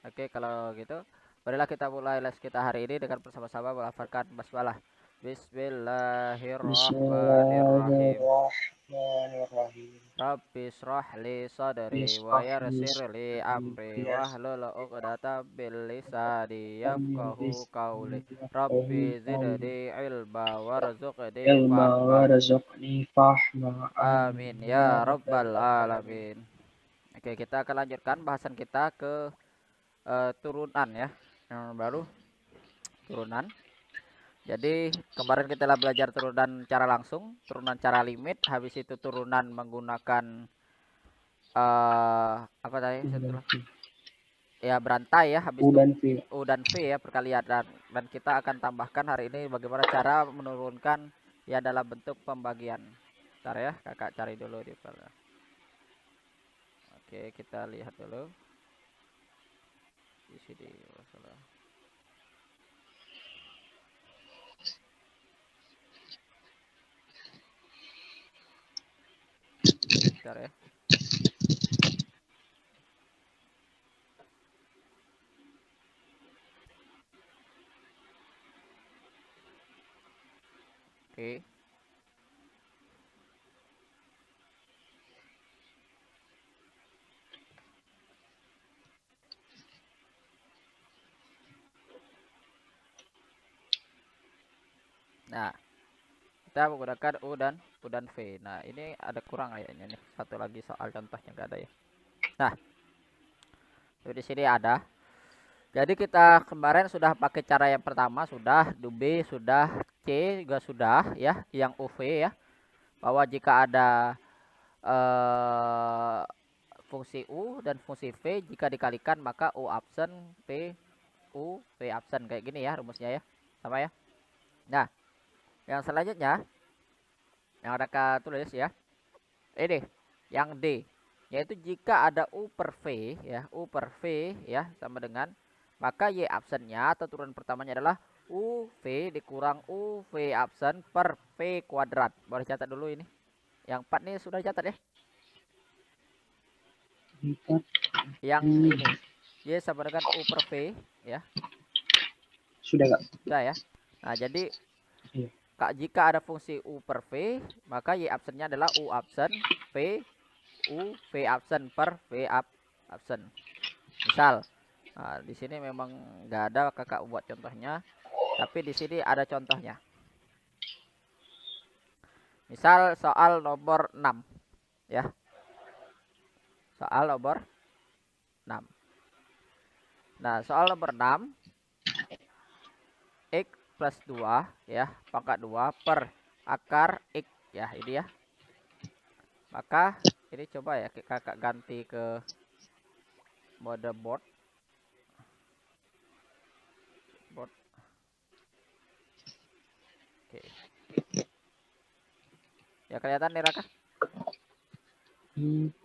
Oke, kalau gitu, marilah kita mulai les kita hari ini dengan bersama-sama melafalkan basmalah. Bismillahirrahmanirrahim. Bismillahirrahmanirrahim. Rabbi shrah li sadri wa Bismillah yassir li amri wahlul 'uqdatam min lisani yafqahu qawli. Rabbi zidni ilma warzuqni ilma fahma. warzuqni fahma. Amin Amin ya ya rabbal rabbal alamin. alamin. Oke, kita akan lanjutkan bahasan kita ke turunan ya. Yang baru turunan. Jadi kemarin kita telah belajar turunan cara langsung, turunan cara limit, habis itu turunan menggunakan apa tadi U dan setelah V. ya berantai ya, habis U itu dan V. U dan V ya perkalian dan kita akan tambahkan hari ini bagaimana cara menurunkan ya dalam bentuk pembagian. Bentar ya, kakak cari dulu di file. Oke, kita lihat dulu di sini masalah. Bentar ya. Oke. Nah, kita menggunakan U dan V. Nah, ini ada kurang kayaknya nih. Satu lagi soal contohnya enggak ada ya. Nah, di sini ada. Jadi kita kemarin sudah pakai cara yang pertama sudah, B sudah, C juga sudah ya, yang UV ya. Bahwa jika ada eh, fungsi U dan fungsi V jika dikalikan maka U absen V absen kayak gini ya rumusnya ya. Sama ya. Nah, yang selanjutnya yang ada tulis ya. Ini yang D yaitu jika ada U per V ya, U per V ya sama dengan maka Y absennya atau turunan pertamanya adalah UV dikurang UV absen per V kuadrat. Boleh catat dulu ini. Yang 4 nih sudah catat ya. Yang ini Y sama dengan U per V ya. Sudah nggak? Sudah ya. Nah, jadi Iya. jika ada fungsi U per V, maka Y absennya adalah U absen V absen per V absen. Misal, nah, di sini memang nggak ada kakak buat contohnya, tapi di sini ada contohnya. Misal soal nomor 6 ya. Soal nomor 6. Nah, soal nomor 6 X plus 2 ya, pangkat 2 per akar X ya, ini ya. Maka ini coba ya kakak ganti ke mode board. Oke. Ya kelihatan nih Raka?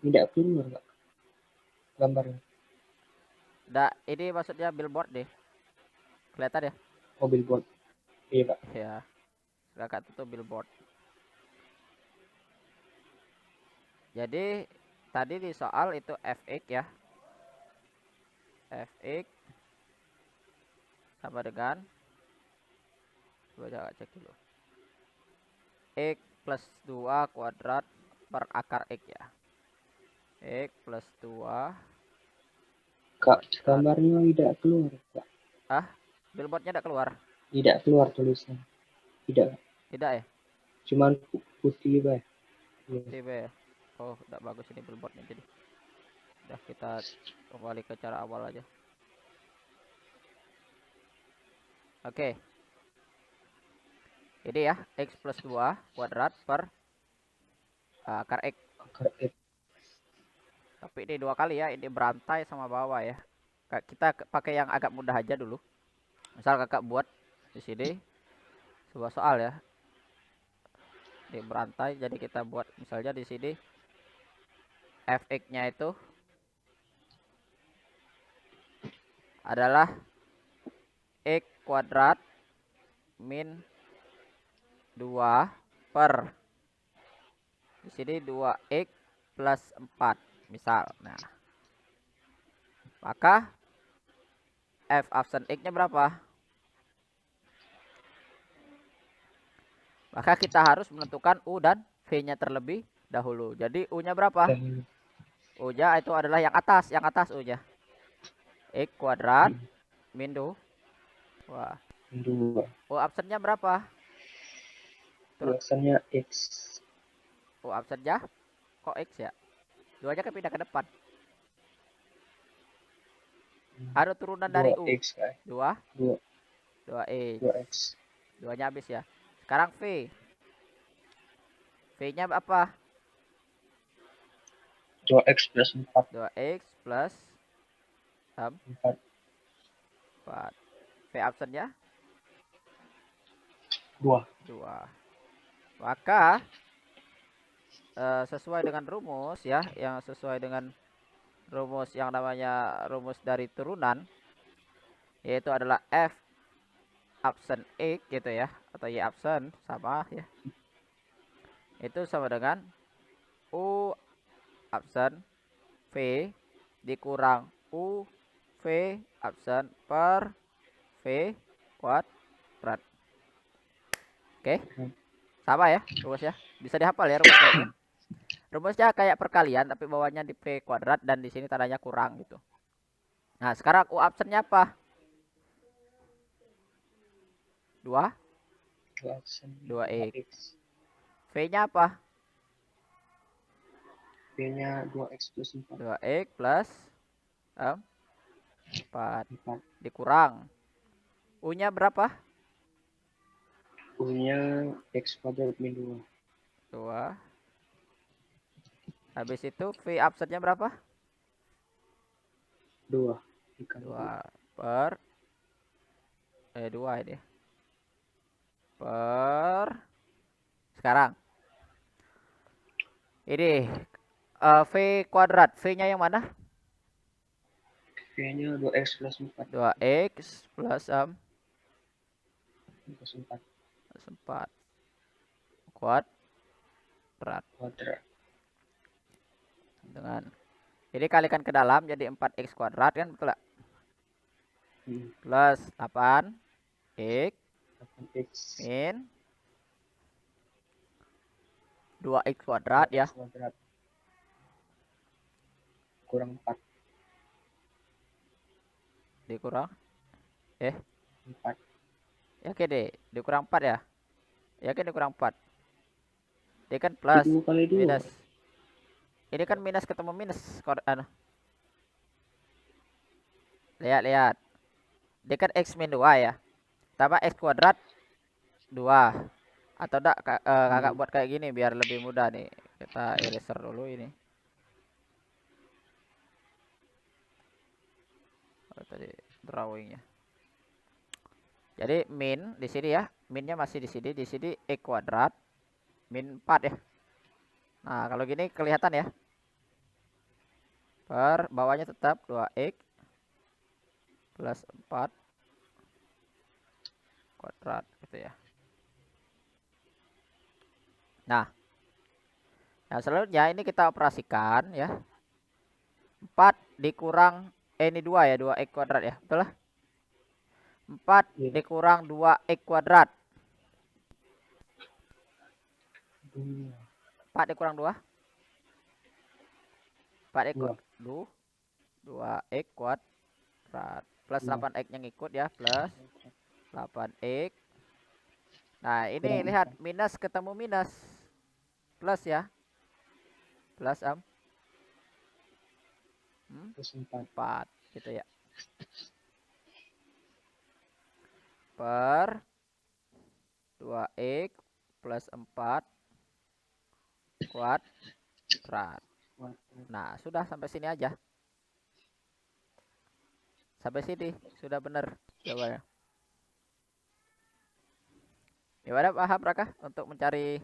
Tidak keluar nggak gambarnya? Ini maksudnya billboard deh. Kelihatan ya? Mobil board. Iya Pak. Ya, kakak tutup billboard. Jadi tadi di soal itu fx ya. Fx sama dengan coba cek dulu. X plus 2 kuadrat per akar X ya. X plus 2 Kak, kuadrat. gambarnya tidak keluar Kak. Billboardnya tidak keluar? Tidak keluar tulisan. Tidak. Tidak ya? Cuman putih Pak. Putih ya? Oh, tidak bagus ini billboardnya jadi. Udah kita kembali ke cara awal aja. Oke. Ini ya, X plus 2 kuadrat per akar X. Akar X. Tapi ini dua kali ya, ini berantai sama bawah ya. Kita pakai yang agak mudah aja dulu. Misal kakak buat di sini sebuah soal ya. Di berantai, jadi kita buat misalnya di sini fx-nya itu adalah x kuadrat min 2 per di sini 2x plus 4 misal. Nah, maka F absen X-nya berapa? Maka kita harus menentukan U dan V-nya terlebih dahulu. Jadi U-nya berapa? Dan U-nya itu adalah yang atas U-nya. X kuadrat min 2. Wah. 2. U absennya berapa? Tulisannya X. U absennya kok X ya? Duanya kan pindah ke depan. Ada turunan dari U. 2X kan. 2. 2. 2X. 2X. Duanya habis ya. Sekarang V. V-nya apa? 2X plus 4. 2X plus 4. 4. V absennya 2. 2. Maka sesuai dengan rumus ya, yang sesuai dengan rumus yang namanya rumus dari turunan, yaitu adalah F absen X gitu ya, atau Y absen sama ya. Itu sama dengan U absen V dikurang U V absen per V kuadrat. Oke. Sama ya rumusnya. Bisa dihafal ya rumusnya ini. Rumusnya kayak perkalian tapi bawahnya di V kuadrat dan di sini tandanya kurang gitu. Nah, sekarang U absennya apa? 2. 2X. V-nya apa? V-nya 2X plus 4. 2X plus 4 4. dikurang. U-nya berapa? U-nya X kuadrat min 2. 2. Habis itu V absennya berapa? 2. 2 per 2 ini. Per sekarang. Ini V kuadrat. V-nya yang mana? V-nya 2X plus 4. 2X plus 4 kuadrat dengan ini kalikan ke dalam jadi 4X kuadrat kan, betul gak? Plus 8X min 2X kuadrat ya. Kurang 4. Dikurang 4. yakin deh dikurang 4 ya, yakin dikurang 4. Dia kan plus 2 kali 2. minus, ini kan minus ketemu minus. Lihat dia kan X min 2 ya, tambah X kuadrat 2 atau enggak kakak buat kayak gini biar lebih mudah nih. Kita eraser dulu ini. Tadi drawingnya. Jadi min di sini ya, minnya masih di sini X kuadrat min 4 ya. Nah, kalau gini kelihatan ya. Per bawahnya tetap 2X plus 4 kuadrat gitu ya. Nah, selanjutnya ini kita operasikan ya. 4 dikurang ini 2 ya, 2X kuadrat ya, betul lah. 4 dikurang 2X kuadrat. 4 dikurang 2. 4X 2X kuadrat. Plus 8X yang ikut ya, plus 8X. Nah, ini lihat minus ketemu minus. Plus ya. Plus 4 gitu ya. Per 2X plus 4 kuadrat. Nah, sudah sampai sini aja. Sampai sini sudah benar jawabannya. Gimana paham Raka untuk mencari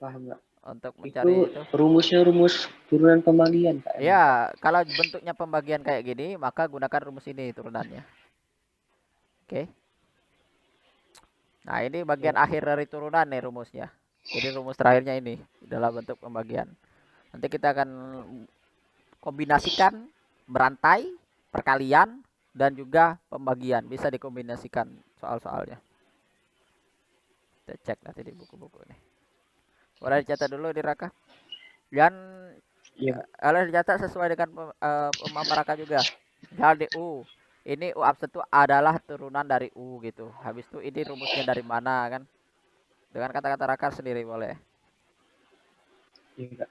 paham nggak? Untuk mencari itu rumusnya rumus turunan pembagian Kak. Ya, kalau bentuknya pembagian kayak gini maka gunakan rumus ini turunannya. Oke. Nah, ini bagian akhir dari turunan nih rumusnya. Jadi rumus terakhirnya ini dalam bentuk pembagian. Nanti kita akan kombinasikan berantai perkalian dan juga pembagian, bisa dikombinasikan soal-soalnya. Kita cek nanti di buku-buku ini. Boleh dicatat dulu di Raka. Dan Iya, Pak. harus dicatat sesuai dengan pemahaman Raka juga. Misal di U, ini U absen itu adalah turunan dari U gitu. Habis itu ini rumusnya dari mana kan? Dengan kata-kata Raka sendiri boleh. Iya, Kak.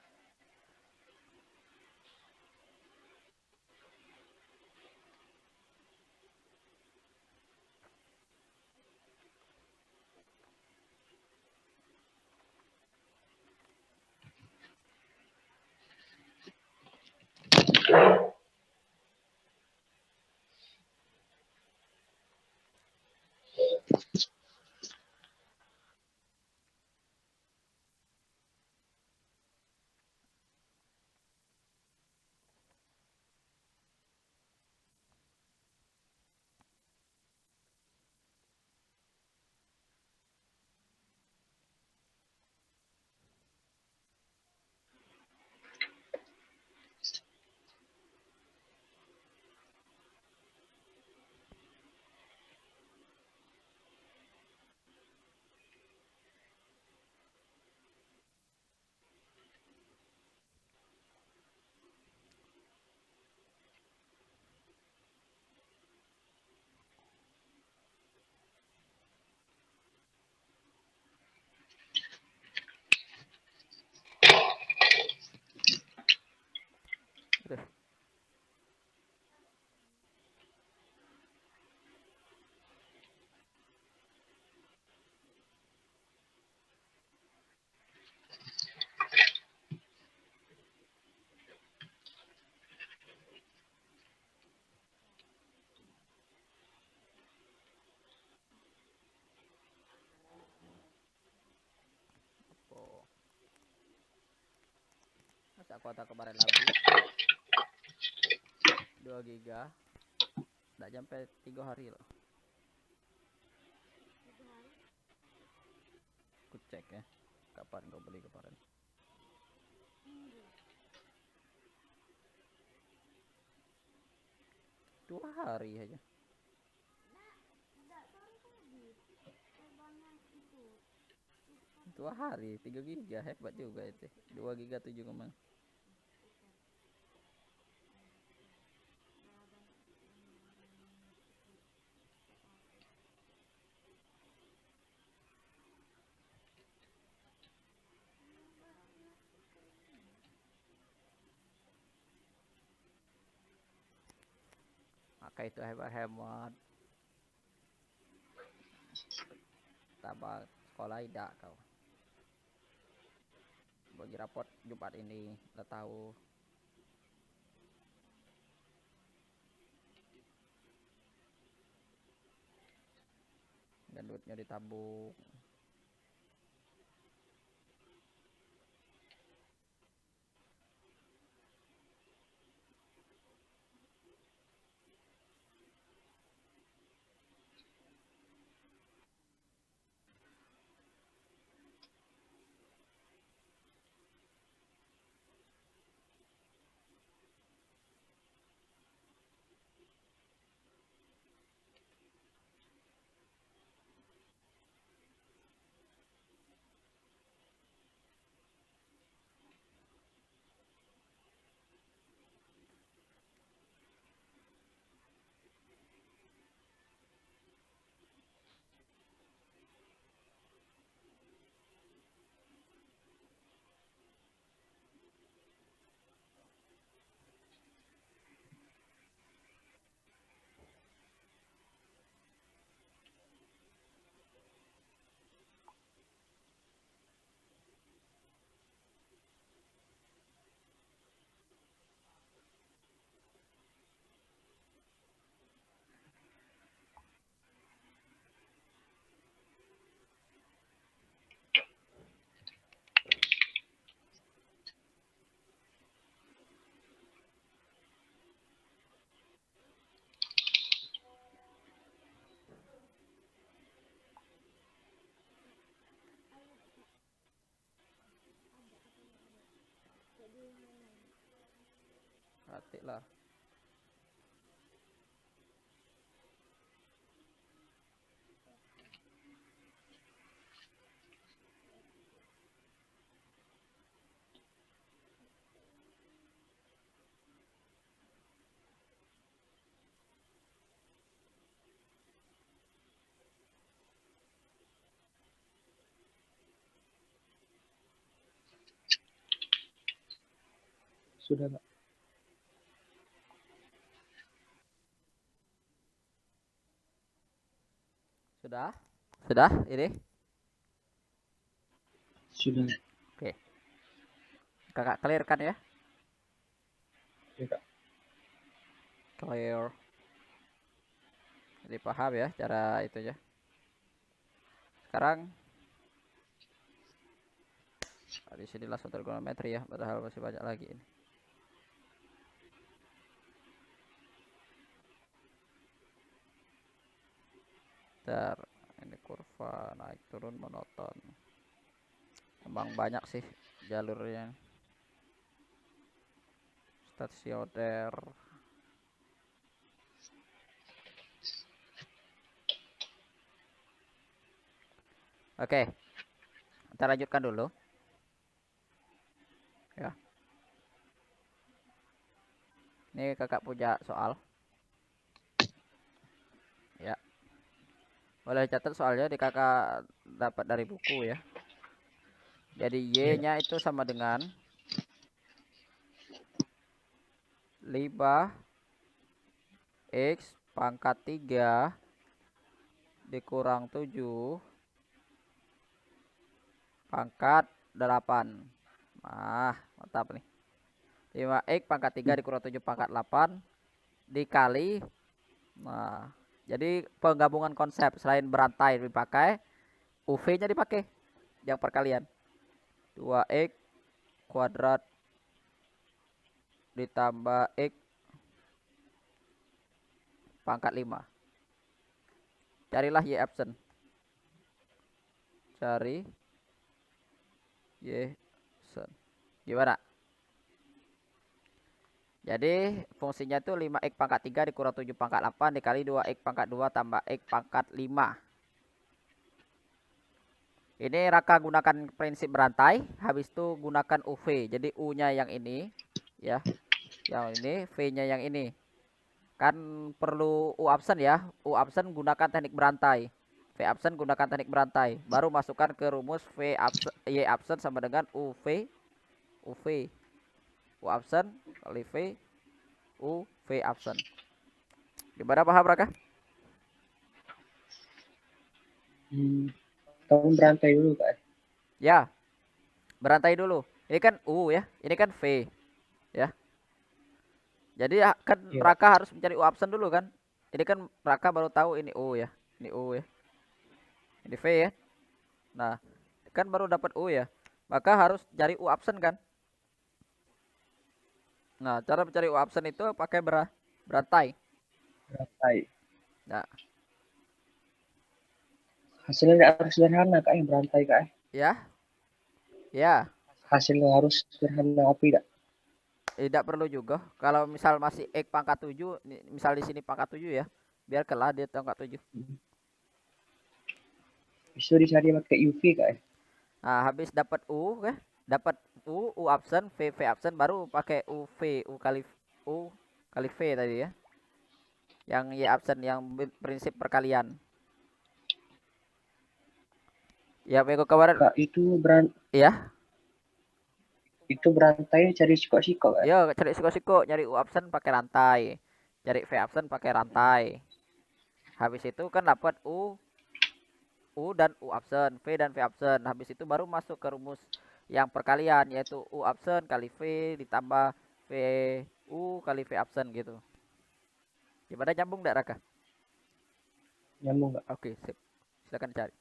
Udah. Oh, masa kuota kemarin habis 2 giga, tidak sampai 3 hari loh. Aku cek ya, kapan kau beli kemarin. 2 hari aja. 2 hari 3 giga, hebat juga itu. 2 giga 7 kemana. Maka itu hemat-hemat. Tambah sekolah tidak kau. Bagi rapot Jumat ini udah tahu. Dan duitnya ditabung. Hati lah. Sudah Kak. Sudah? Sudah ini? Sudah. Oke. Kakak clear kan ya? Ya Kak. Clear. Jadi paham ya cara itu ya. Sekarang di sini langsung trigonometri ya, padahal masih banyak lagi ini. Bentar, ini kurva naik turun monoton. Emang banyak sih jalurnya. Stasioner. Oke, kita lanjutkan dulu. Ya. Ini kakak punya soal. Ya. Boleh catat soalnya di kakak dapat dari buku ya. Jadi Y-nya itu sama dengan 5 X pangkat 3 dikurang 7 pangkat 8. Nah, mantap nih. 5X pangkat 3 dikurang 7 pangkat 8 dikali. Nah, jadi penggabungan konsep selain berantai dipakai, UV-nya dipakai yang perkalian. 2X kuadrat ditambah X pangkat 5. Carilah Y absen. Cari Y absen. Gimana? Jadi fungsinya itu 5x pangkat 3 dikurang 7 pangkat 8 dikali 2x pangkat 2 tambah x pangkat 5. Ini Raka gunakan prinsip berantai, habis itu gunakan UV. Jadi U-nya yang ini, ya. Yang ini, V-nya yang ini. Kan perlu U absen ya. U absen gunakan teknik berantai. V absen gunakan teknik berantai. Baru masukkan ke rumus V absen, Y absen sama dengan UV. UV. U absen kali V. U V absen. Gimana paham Raka? Kamu berantai dulu Kak. Ya, berantai dulu. Ini kan U ya, ini kan V ya. Jadi kan Iya Kak. Raka harus mencari U absen dulu kan. Ini kan Raka baru tahu ini U ya. Ini U ya. Ini V ya. Nah, kan baru dapat U ya. Maka harus cari U absen kan. Nah, cara mencari U absen itu pakai berantai. Berantai. Nah, Hasilnya nggak harus sederhana Kak, yang berantai Kak. ya. Ya, Hasilnya harus sederhana apa tidak? tidak perlu juga. Kalau misal masih X pangkat 7, misal di sini pangkat 7 ya. Biar kelah dia pangkat 7. Bisa dicari pakai UV Kak. Nah, habis dapat U kan? Dapat U absen, V absen baru pakai UV, U kali V tadi ya. Yang Y absen yang prinsip perkalian. Ya, minggu kemarin Kak, ya. itu berantai cari sikok-sikok Kak. Ya, cari siko-siko, nyari U absen pakai rantai. Cari V absen pakai rantai. Habis itu kan dapat U dan U absen, V dan V absen. Habis itu baru masuk ke rumus yang perkalian yaitu U absen kali V ditambah V U kali V absen gitu. Gimana, nyambung enggak Raka? Nyambung Kak. Oke, sip. Silakan cari.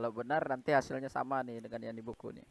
Kalau benar nanti hasilnya sama nih dengan yang di buku nih.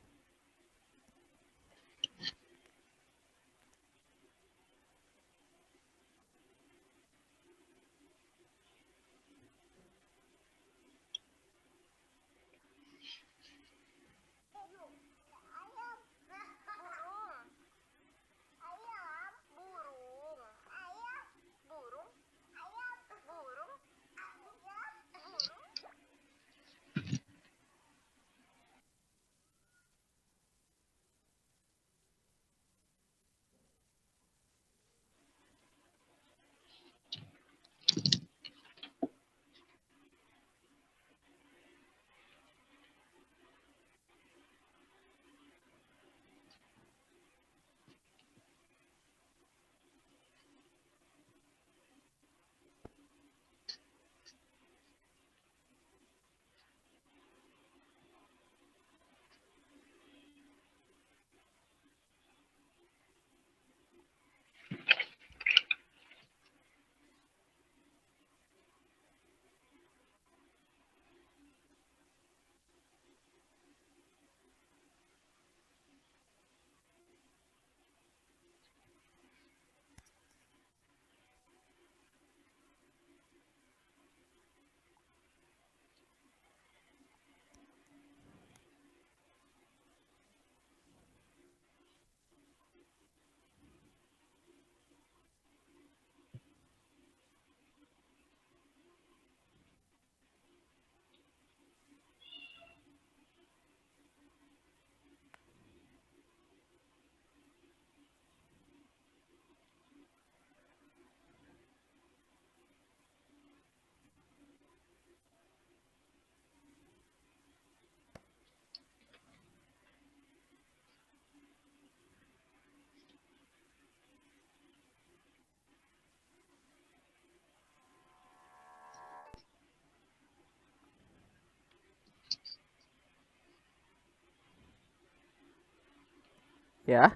Ya.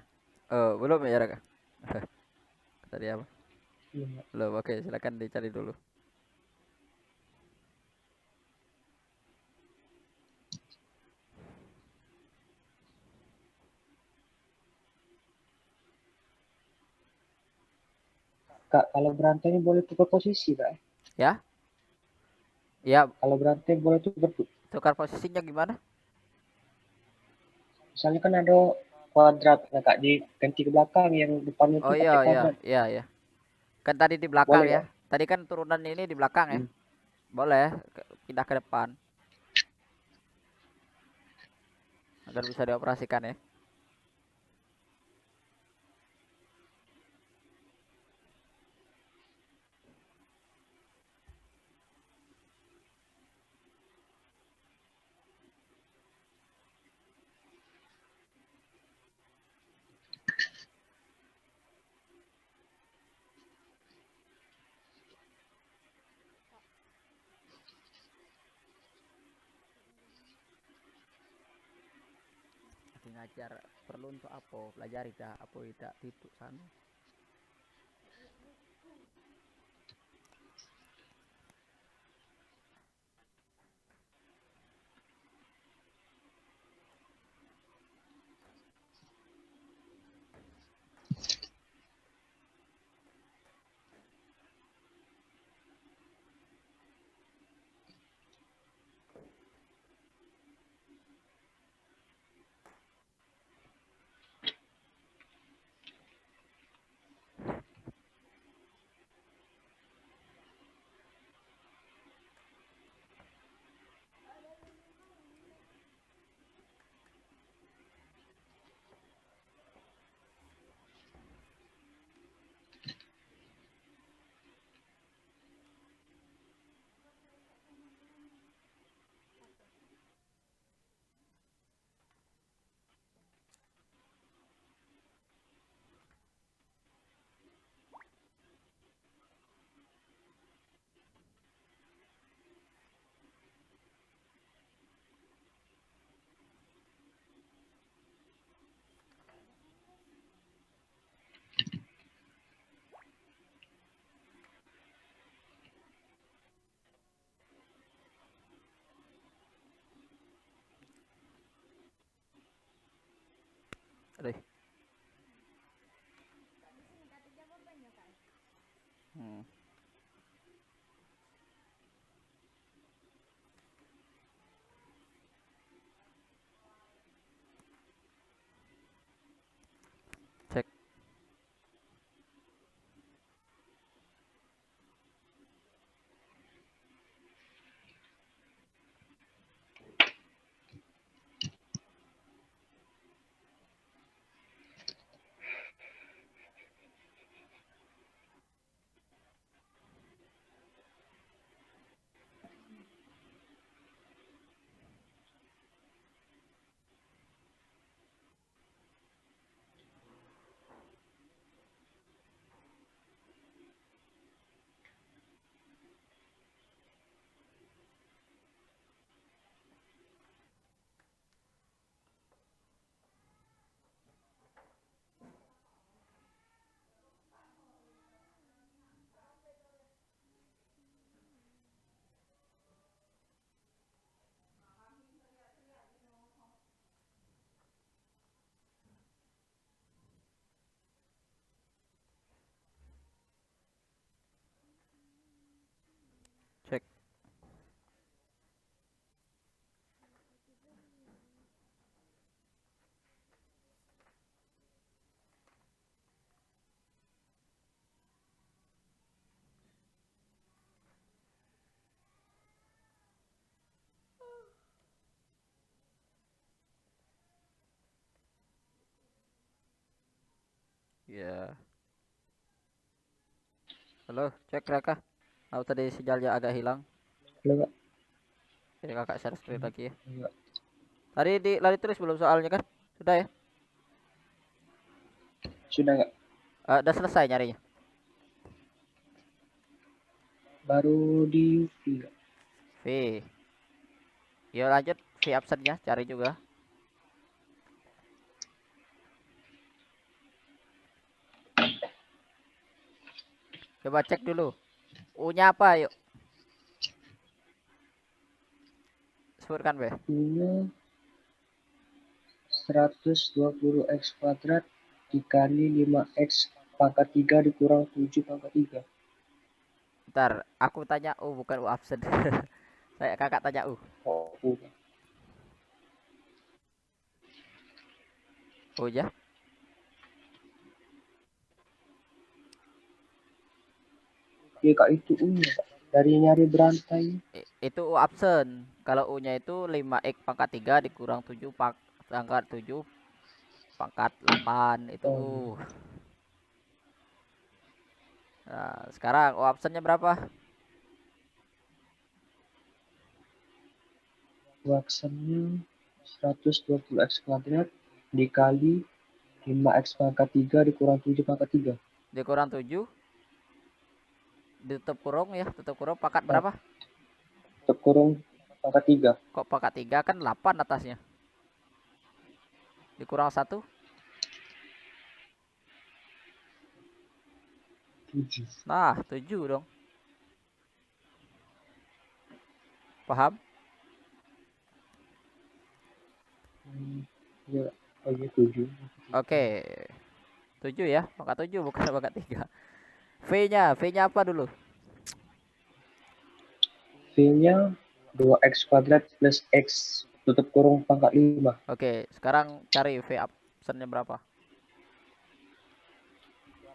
Belum ya Raka? Tadi apa? Iya. Belum. Oke, silakan dicari dulu. Kak, kalau berantai boleh tukar posisi, Kak. Ya. Ya, Kalau berantai boleh tukar posisinya gimana? misalnya kan ada kuadrat, nah Kak, diganti ke belakang, yang depannya Oh tuh iya pakai iya kuadrat. iya iya. Kan tadi di belakang Boleh, ya. Kak? Tadi kan turunan ini di belakang ya. Hmm. Boleh pindah ke depan agar bisa dioperasikan ya. Lagi ngajar perlu untuk apa? Pelajari dah apa tidak titik sana. Aduh. Hmm. Cek. Cek. Ya. Halo, cek Raka. Tahu tadi sinyalnya agak hilang. Halo Kak. Jadi kakak share screen lagi ya. Iya. Tadi di lari terus belum soalnya kan? Sudah ya? Sudah Kak. Udah selesai nyarinya. Baru di UV Kak. V. Yuk lanjut V absennya cari juga. Coba cek dulu. U-nya apa yuk? Sebutkan be. Punya 120 x kuadrat dikali 5x pangkat 3 dikurang 7 pangkat 3. Ntar aku tanya U bukan U absen. Saya kakak tanya U. Oh, udah. U ya. Ya Kak, itu U-nya Kak. Dari nyari berantai. Itu U absen. Kalau U-nya itu 5x pangkat 3 dikurang 7 pangkat 7 pangkat 8 itu Oh, U. Nah, sekarang U absennya berapa? waksannya 120 x kuadrat dikali 5x pangkat 3 dikurang 7 pangkat 3. Dikurang 7 ditutup kurung ya, tutup kurung pangkat Nah, berapa? kurung pangkat 3. Kok pangkat 3 kan 8 atasnya. Dikurang 1 7. nah 7 dong. Paham? Ya, oh iya 7. Oke. 7 ya, pangkat 7 bukan pangkat 3. V-nya apa dulu? V-nya 2x kuadrat plus x tutup kurung pangkat 5. Oke, sekarang cari V absennya berapa?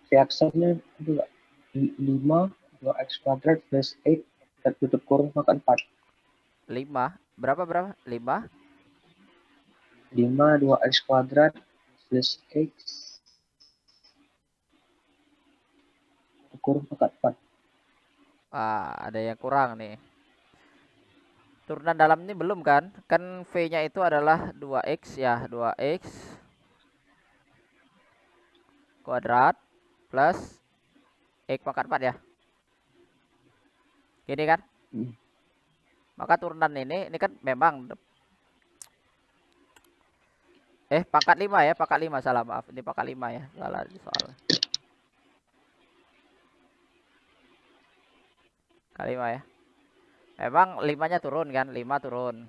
V aksennya itu 5 2x kuadrat plus x dan tutup kurung pangkat 4. 5. Berapa? 5. 5 2x kuadrat plus x tutup kurung pangkat 4. Ada yang kurang nih. Turunan dalam ini belum kan? Kan V-nya itu adalah 2x ya, 2x kuadrat plus x pangkat 4 ya. Gini kan? Maka turunan ini kan memang pangkat 5 ya, pangkat 5 salah maaf. Ini pangkat 5 ya, salah di soal. Pangkat 5 ya. Memang 5-nya turun kan, 5 turun.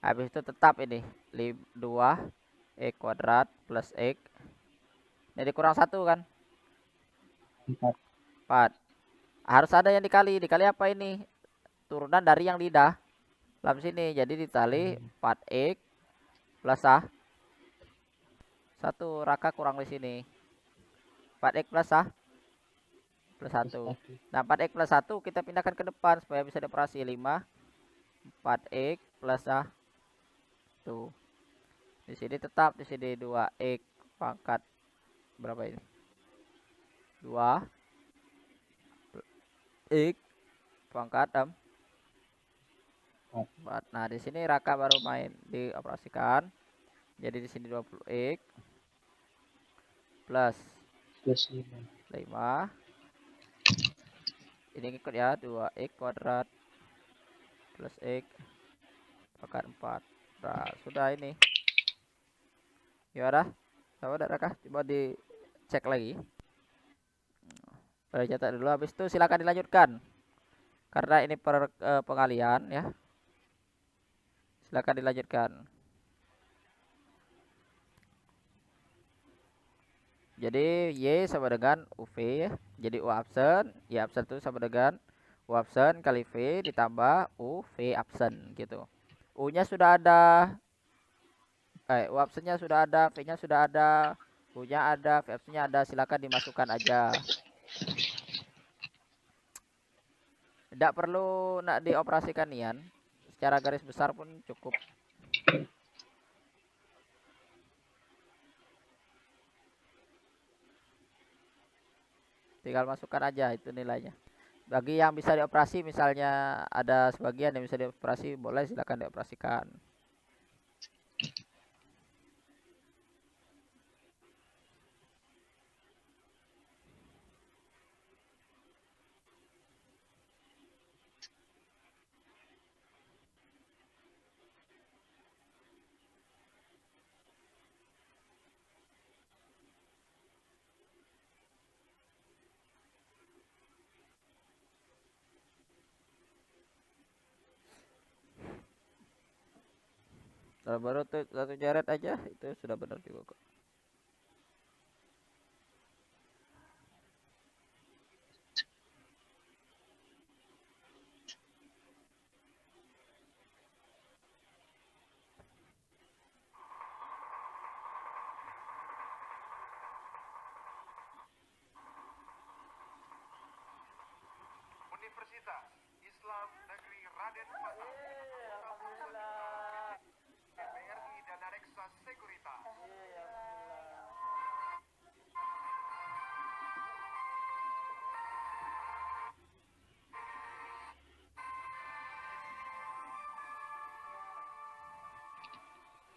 Habis itu tetap ini 2 X kuadrat plus X. Jadi kurang 1 kan? 4. 4. Harus ada yang dikali. Dikali apa ini? Turunan dari yang lidah. Dalam sini. Jadi ditali 4X plus 1. Raka kurang di sini. 4X plus plus 1. Nah, 4X plus 1 kita pindahkan ke depan supaya bisa dioperasi 5. 4X plus 1. Di sini tetap di sini 2X pangkat berapa ini? 2 X pangkat 4. Nah, di sini Raka baru main dioperasikan. Jadi di sini 20X plus Plus 5. 5. Ini ikut ya, 2X kuadrat plus X pangkat 4. Nah, sudah ini. Gimana? Sama udah Raka? Coba dicek lagi. Boleh catat dulu, habis itu silakan dilanjutkan. Karena ini pengalian ya. Silakan dilanjutkan. Jadi Y sama dengan UV ya. Jadi U absen, Y absen itu sama dengan U absen kali V ditambah UV absen gitu. U-nya sudah ada, U absennya sudah ada, V-nya sudah ada, U-nya ada, V absennya ada. Silakan dimasukkan aja. Tidak perlu nak dioperasikan nian. Secara garis besar pun cukup. Tinggal masukkan aja itu nilainya. Bagi yang bisa dioperasi, misalnya ada sebagian yang bisa dioperasi, boleh silakan dioperasikan. Kalau baru tuh 1 caret aja itu sudah benar juga kok. Universitas Islam Negeri Raden Patah, BRI dan Reksa Sekuritas.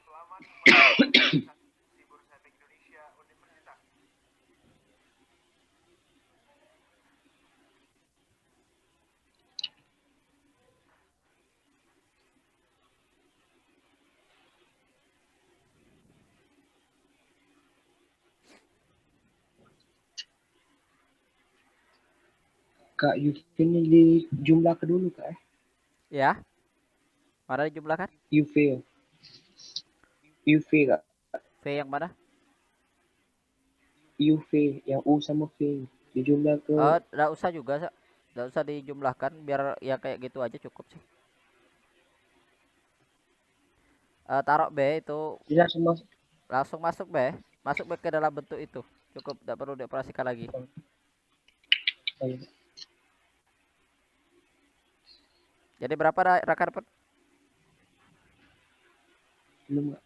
Selamat menikmati Bursa Efek Indonesia Universitas. Kak UV ini dijumlahkan dulu Kak Ya, mana dijumlahkan? UV ya. UV Kak. V yang mana? UV yang U sama V dijumlah ke Nggak usah juga, nggak usah dijumlahkan, biar ya kayak gitu aja cukup sih. Taruh B itu tidak semua. langsung masuk B ke dalam bentuk itu. Cukup, tidak perlu dioperasikan lagi. Oh, iya. Jadi berapa Raka dapat? Belum Kak.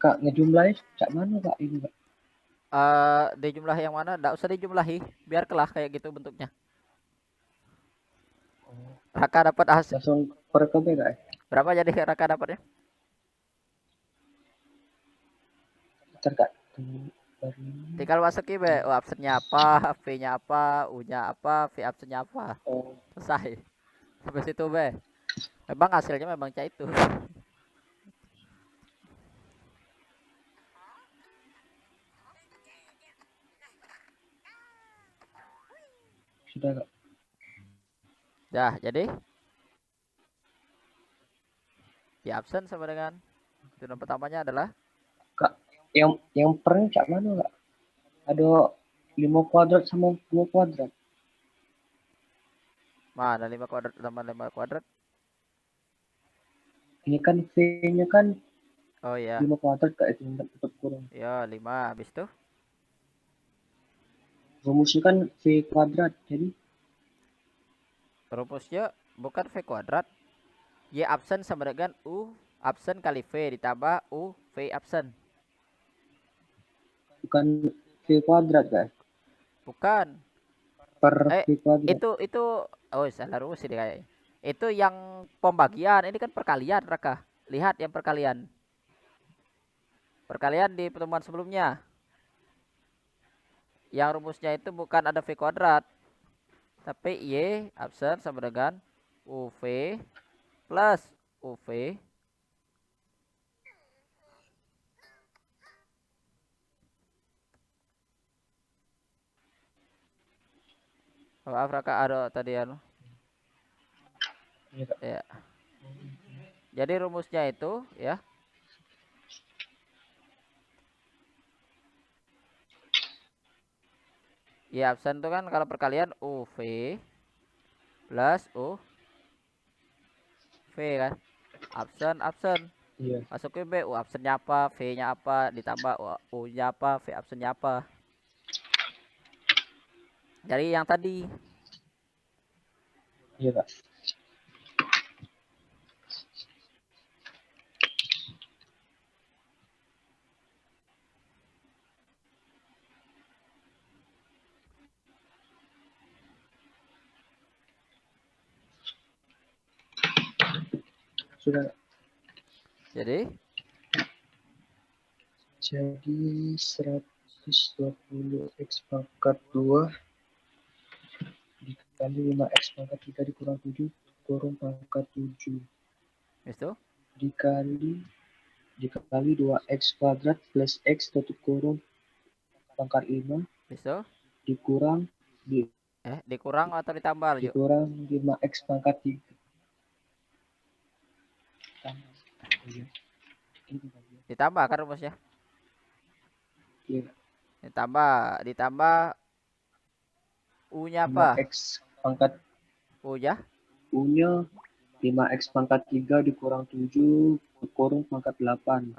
Kak, ngejumlahin cak mana Kak ini Kak? Dijumlah yang mana? Nggak usah dijumlahi, biar kelah kayak gitu bentuknya. Oh, Raka dapat hasil langsung per KB Kak ya? berapa jadi Raka dapatnya? Bentar Kak. Baru ini. Tinggal masukin be, U absennya apa, V-nya apa, U-nya apa, V absennya apa. Oh, Selesai. Sampai situ be. Memang hasilnya memang kayak itu. sudah Kak. Ya, jadi di absen sama dengan turunan pertamanya adalah Kak, yang per cak mana Kak? Ada 5 kuadrat sama 2 kuadrat. mana 5 kuadrat tambah 5 kuadrat. Ini kan V-nya kan Oh iya, 5 kuadrat Kak, itu dapat kurang. ya 5 habis itu. Rumusnya kan V kuadrat, jadi Rumusnya bukan V kuadrat. Y absen sama dengan U absen kali V ditambah U V absen. bukan V kuadrat Kak. Bukan. Per Eh, V kuadrat. itu oh salah rumus ini kayaknya. Itu yang pembagian, ini kan perkalian, Raka. Lihat yang perkalian. Perkalian di pertemuan sebelumnya. Yang rumusnya itu bukan ada V kuadrat, tapi Y absen sama dengan UV plus UV. Maaf Raka, ada tadi anu. Iya Kak. Ya. Jadi rumusnya itu ya. Y absen itu kan kalau perkalian UV plus UV kan. Absen absen. Iya. Masukin B, U absennya apa, V-nya apa, ditambah U-nya apa, V absennya apa. Dari yang tadi. Iya Kak. Sudah Kak. Jadi, Jadi 120 X pangkat 2 dikali 5 X pangkat 3 dikurang 7 kurung pangkat 7 itu dikali 2 X kuadrat plus X tutup kurung pangkat 5 itu dikurang dikurang atau ditambah yuk. dikurang 5 X pangkat 3 tambah. Oh, iya. Ini bagian. Ditambah kan rumusnya. Iya. Ditambah U-nya 5 apa? X pangkat U-nya U-nya 5X pangkat 3 dikurang 7 kurung pangkat 8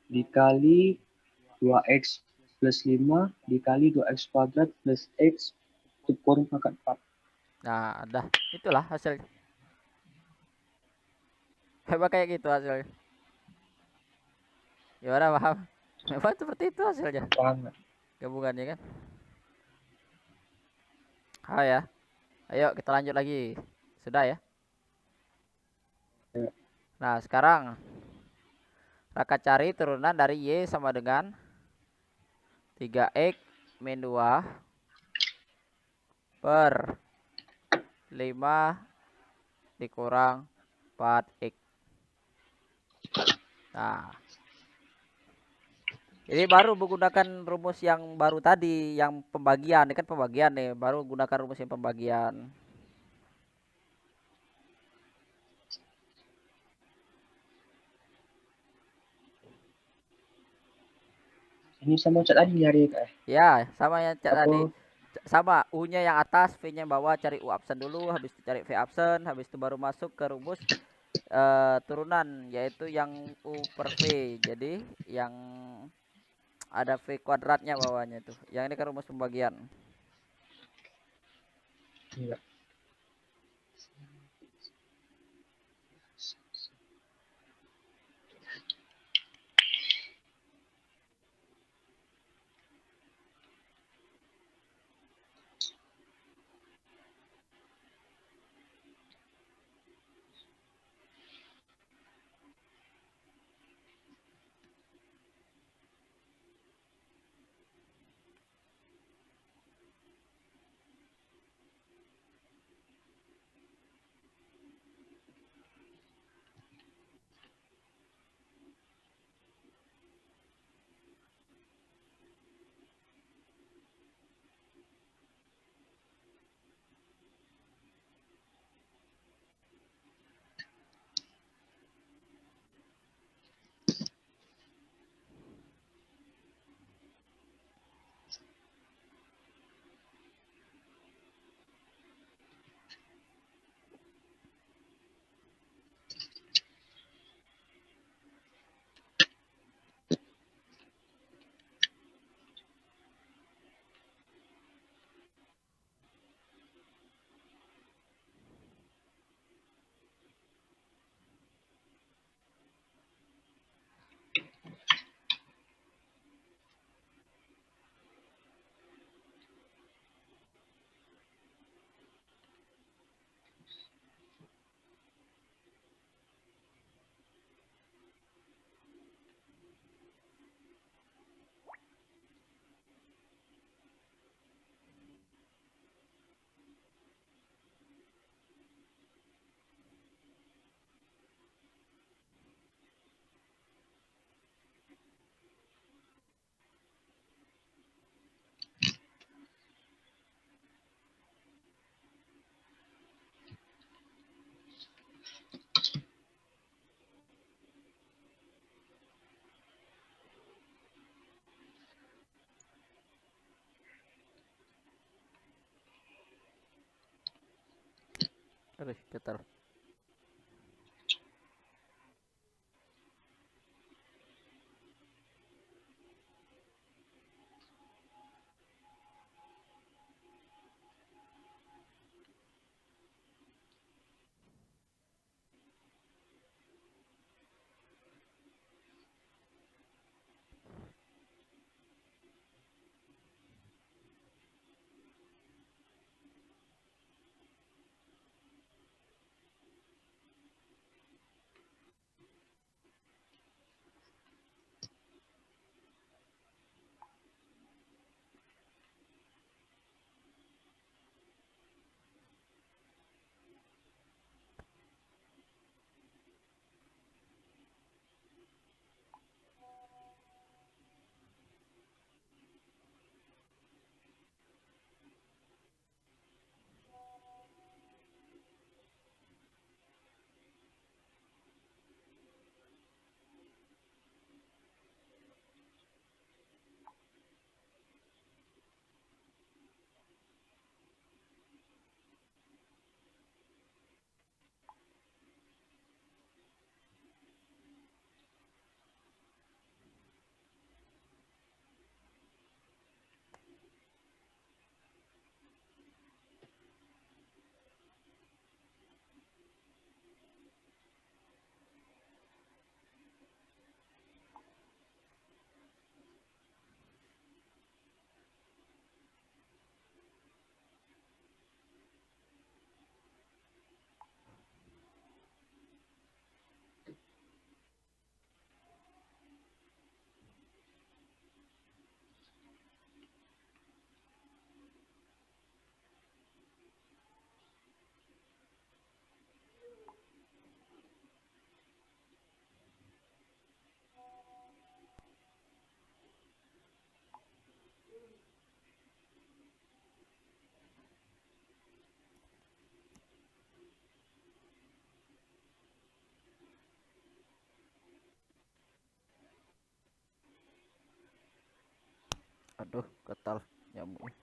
dikali 2X plus 5 dikali 2X kuadrat plus X kurung pangkat 4. nah, dah. Itulah hasilnya. Coba kayak gitu hasilnya. Gimana paham? Memang seperti itu hasilnya. Paham nggak? Gabungannya kan. Oh ya. Ayo kita lanjut lagi. Sudah ya. Ya. Nah, sekarang Raka cari turunan dari Y sama dengan 3X min 2 per 5 dikurang 4X. Nah, ini baru menggunakan rumus yang baru tadi, yang pembagian. Ini kan pembagian nih, baru gunakan rumus yang pembagian. Ini sama cat tadi nyari Kak. Ya, sama yang tadi. Apa? Sama, U-nya yang atas, V-nya bawah, cari U absen dulu, habis itu cari V absen, habis itu baru masuk ke rumus turunan, yaitu yang U per V. Jadi, yang ada V kuadratnya bawahnya itu. Yang ini kan rumus pembagian. Iya. Aduh, ketar. Aduh, ketal nyamuknya.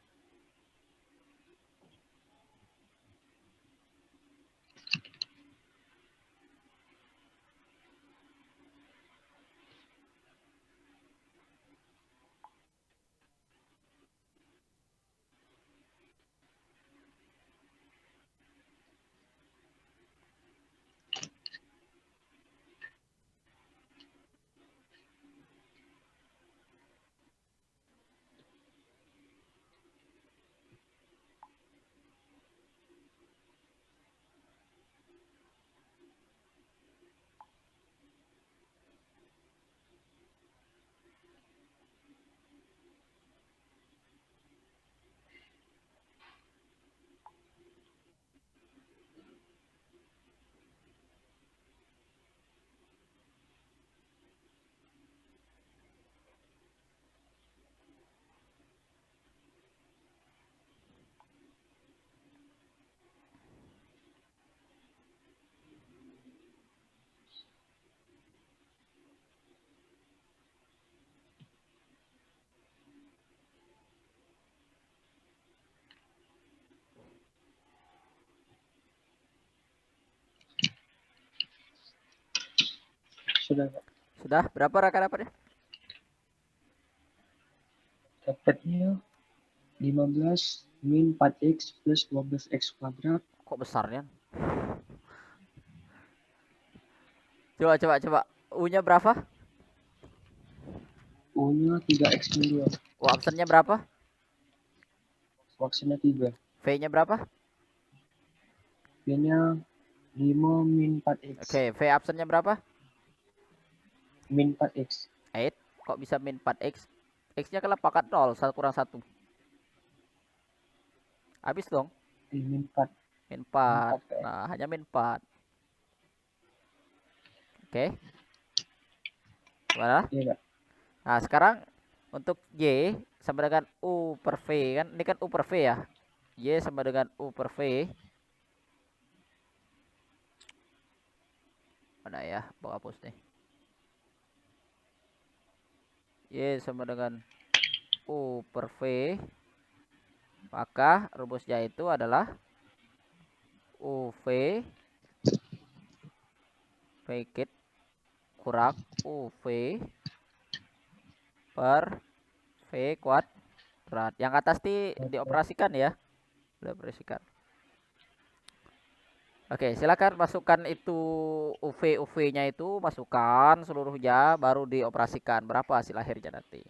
Sudah, Kak. Sudah berapa Raka dapatnya? Dapatnya 15 min 4x plus 12x kuadrat. Kok besarnya? Coba. U-nya berapa? U-nya 3x min 2. U absennya berapa? Vaksinnya 3. V-nya berapa? V-nya 5 min 4x. Oke, V absennya berapa? Min 4x. 8. Kok bisa min 4x? X-nya kan pangkat 0, 1 kurang 1. Habis dong. Min 4. Min 4. Min 4, Nah, hanya min 4. Oke. Gimana? Iya, Kak. Nah, sekarang untuk Y sama dengan U per V kan. Ini kan U per V ya. Y sama dengan U per V. Mana ya? Mau hapus nih. Y sama dengan U per V. Maka rumusnya itu adalah UV Vkit kurang UV per V kuadrat. Yang atas dioperasikan ya. Dioperasikan. Oke, silakan masukkan itu UV-nya itu, masukkan seluruhnya, baru dioperasikan. Berapa hasil akhirnya nanti?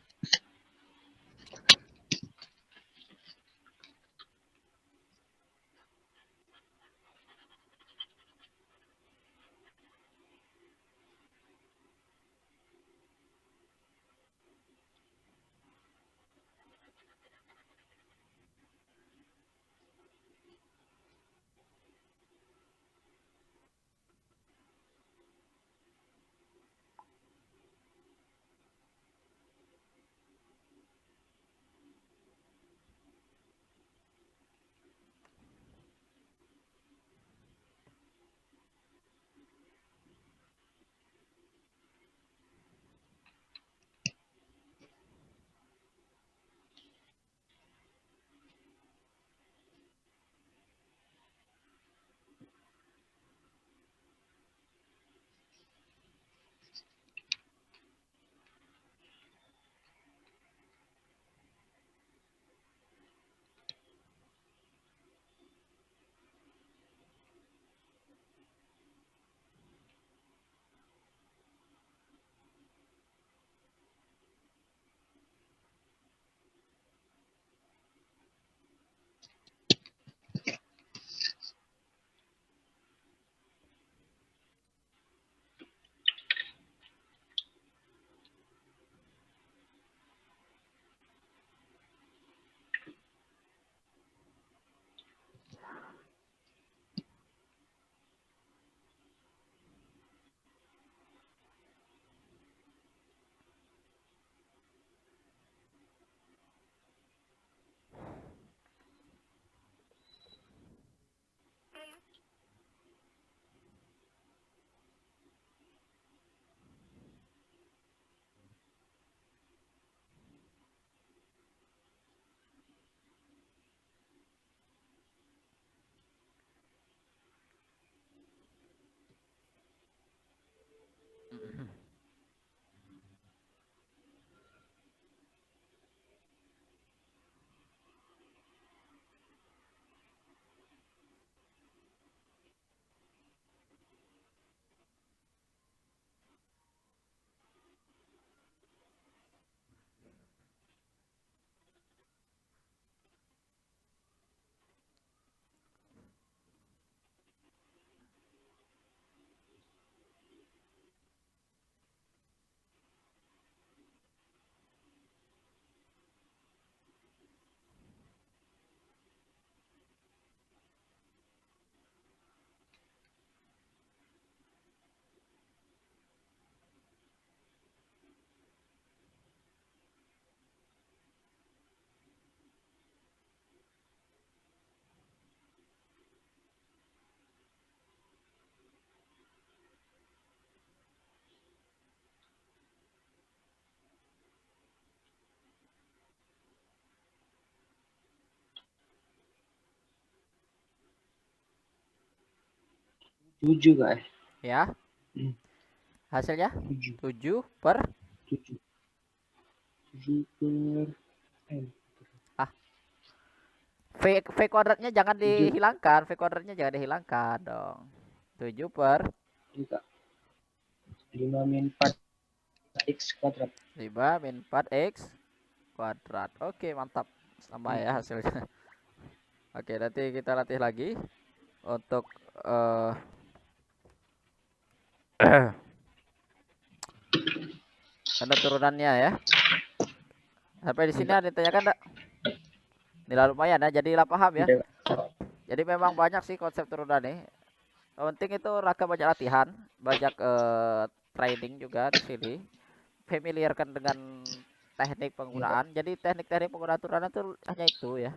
Tujuh guys. Ya. Hasilnya 7 per 7 per N. V kuadratnya jangan dihilangkan. V kuadratnya jangan dihilangkan dong. 7 per 5 min 4 X kuadrat. 5 min 4X kuadrat. Oke, mantap. Sama ya hasilnya. Oke, nanti kita latih lagi untuk tanda turunannya ya. Sampai di sini ada yang tanyakan enggak? Nilai lumayan ya, jadilah paham ya. Jadi memang banyak sih konsep turunan nih. Yang penting itu Raka banyak latihan, banyak training juga di sini. Familiarkan dengan teknik penggunaan. Jadi teknik-teknik penggunaan turunan itu hanya itu ya.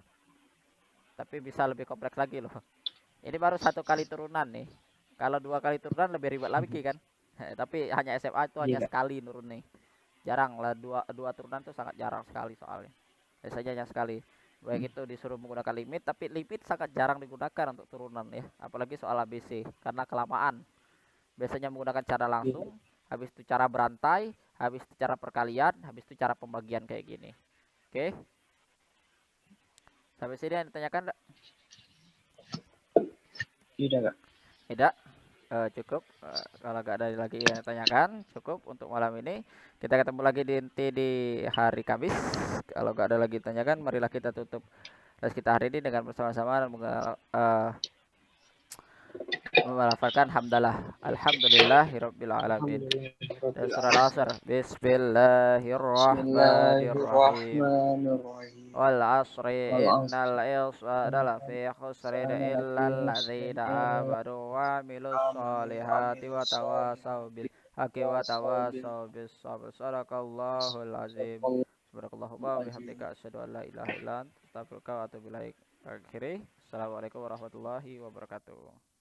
Tapi bisa lebih kompleks lagi loh. Ini baru 1 kali turunan nih. Kalau 2 kali turunan lebih ribet lagi kan. Tapi hanya SMA itu hanya sekali nurun nih. Jarang lah, dua turunan itu sangat jarang sekali soalnya. Biasanya hanya sekali. Baik itu disuruh menggunakan limit, tapi limit sangat jarang digunakan untuk turunan ya, apalagi soal ABC karena kelamaan. Biasanya menggunakan cara langsung, habis itu cara berantai, habis itu cara perkalian, habis itu cara pembagian kayak gini. Oke. Sampai sini yang ditanyakan enggak? Tidak, Kak. Tidak. Cukup. Kalau nggak ada lagi yang ditanyakan, cukup untuk malam ini. Kita ketemu lagi di hari Kamis. Kalau nggak ada lagi ditanyakan, marilah kita tutup les kita hari ini dengan bersama-sama melafalkan hamdalah. Alhamdulillahirabbil alamin. Dan surah Al-Asr. Bismillahirrahmanirrahim. Bismillahirrahmanirrahim. Wal asri innal insana lafi khusrin illa alladzina amanu wa amilus solihati wa tawasaw bil haqqi wa tawasaw bis sabr. Sadaqallahul azim. Subhanakallahumma wa bihamdika asyhadu an la ilaha illa anta astaghfiruka wa atubu ilaik. Akhiri. Assalamualaikum warahmatullahi wabarakatuh.